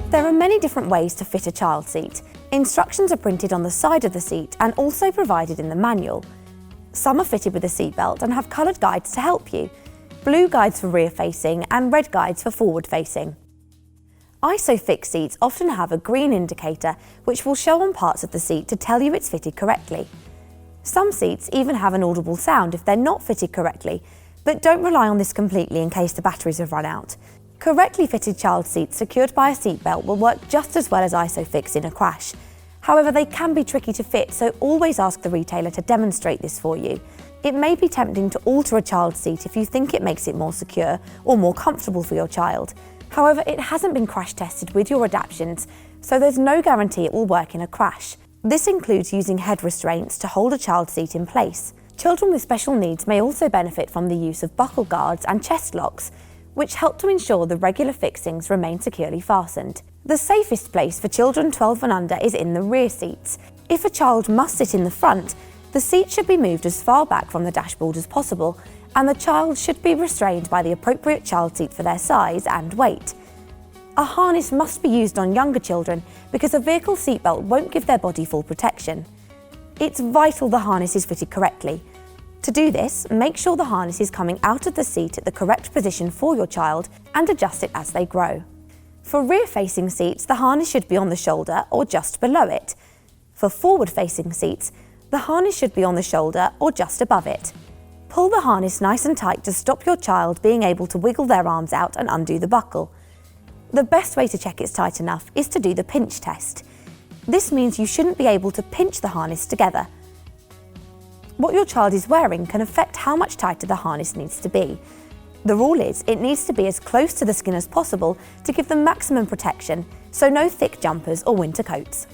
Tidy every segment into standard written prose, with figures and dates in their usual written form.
There are many different ways to fit a child seat. Instructions are printed on the side of the seat and also provided in the manual. Some are fitted with a seatbelt and have coloured guides to help you. Blue guides for rear-facing and red guides for forward-facing. ISOFIX seats often have a green indicator which will show on parts of the seat to tell you it's fitted correctly. Some seats even have an audible sound if they're not fitted correctly, but don't rely on this completely in case the batteries have run out. Correctly fitted child seats secured by a seatbelt will work just as well as ISOFIX in a crash. However, they can be tricky to fit, so always ask the retailer to demonstrate this for you. It may be tempting to alter a child's seat if you think it makes it more secure or more comfortable for your child. However, it hasn't been crash tested with your adaptations, so there's no guarantee it will work in a crash. This includes using head restraints to hold a child's seat in place. Children with special needs may also benefit from the use of buckle guards and chest locks, which help to ensure the regular fixings remain securely fastened. The safest place for children 12 and under is in the rear seats. If a child must sit in the front, the seat should be moved as far back from the dashboard as possible, and the child should be restrained by the appropriate child seat for their size and weight. A harness must be used on younger children because a vehicle seatbelt won't give their body full protection. It's vital the harness is fitted correctly. To do this, make sure the harness is coming out of the seat at the correct position for your child and adjust it as they grow. For rear-facing seats, the harness should be on the shoulder or just below it. For forward-facing seats, the harness should be on the shoulder or just above it. Pull the harness nice and tight to stop your child being able to wiggle their arms out and undo the buckle. The best way to check it's tight enough is to do the pinch test. This means you shouldn't be able to pinch the harness together. What your child is wearing can affect how much tighter the harness needs to be. The rule is it needs to be as close to the skin as possible to give them maximum protection, so no thick jumpers or winter coats.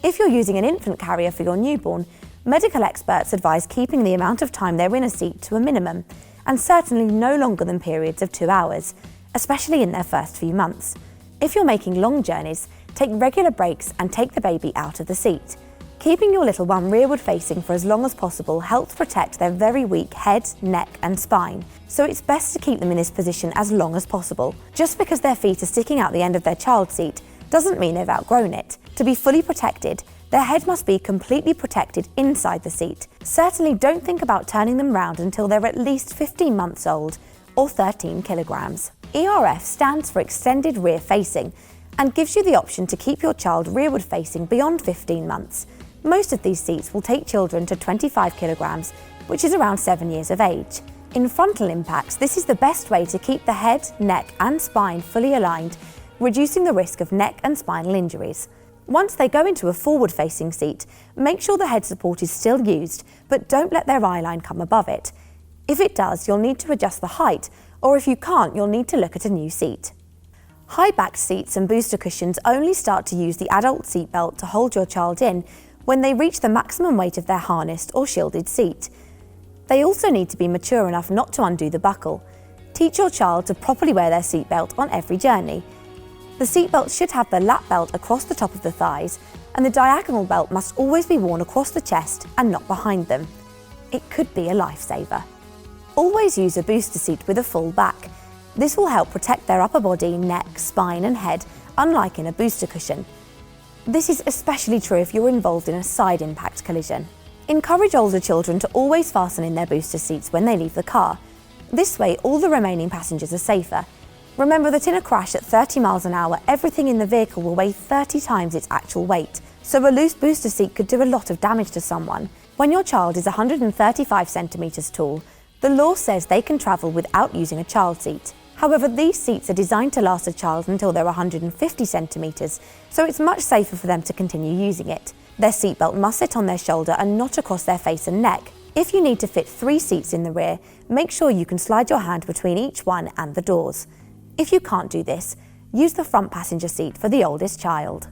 If you're using an infant carrier for your newborn, medical experts advise keeping the amount of time they're in a seat to a minimum, and certainly no longer than periods of 2 hours, especially in their first few months. If you're making long journeys, take regular breaks and take the baby out of the seat. Keeping your little one rearward facing for as long as possible helps protect their very weak head, neck and spine, so it's best to keep them in this position as long as possible. Just because their feet are sticking out the end of their child seat doesn't mean they've outgrown it. To be fully protected, their head must be completely protected inside the seat. Certainly don't think about turning them round until they're at least 15 months old or 13 kilograms. ERF stands for Extended Rear Facing and gives you the option to keep your child rearward facing beyond 15 months. Most of these seats will take children to 25 kilograms, which is around 7 years of age. In frontal impacts, this is the best way to keep the head, neck and spine fully aligned, reducing the risk of neck and spinal injuries. Once they go into a forward-facing seat, make sure the head support is still used, but don't let their eye line come above it. If it does, you'll need to adjust the height, or if you can't, you'll need to look at a new seat. High-backed seats and booster cushions only start to use the adult seatbelt to hold your child in when they reach the maximum weight of their harnessed or shielded seat. They also need to be mature enough not to undo the buckle. Teach your child to properly wear their seatbelt on every journey. The seatbelt should have the lap belt across the top of the thighs, and the diagonal belt must always be worn across the chest and not behind them. It could be a lifesaver. Always use a booster seat with a full back. This will help protect their upper body, neck, spine and head, unlike in a booster cushion. This is especially true if you're involved in a side impact collision. Encourage older children to always fasten in their booster seats when they leave the car. This way, all the remaining passengers are safer. Remember that in a crash at 30 miles an hour, everything in the vehicle will weigh 30 times its actual weight, so a loose booster seat could do a lot of damage to someone. When your child is 135 centimetres tall, the law says they can travel without using a child seat. However, these seats are designed to last a child until they're 150 centimetres, so it's much safer for them to continue using it. Their seatbelt must sit on their shoulder and not across their face and neck. If you need to fit 3 seats in the rear, make sure you can slide your hand between each one and the doors. If you can't do this, use the front passenger seat for the oldest child.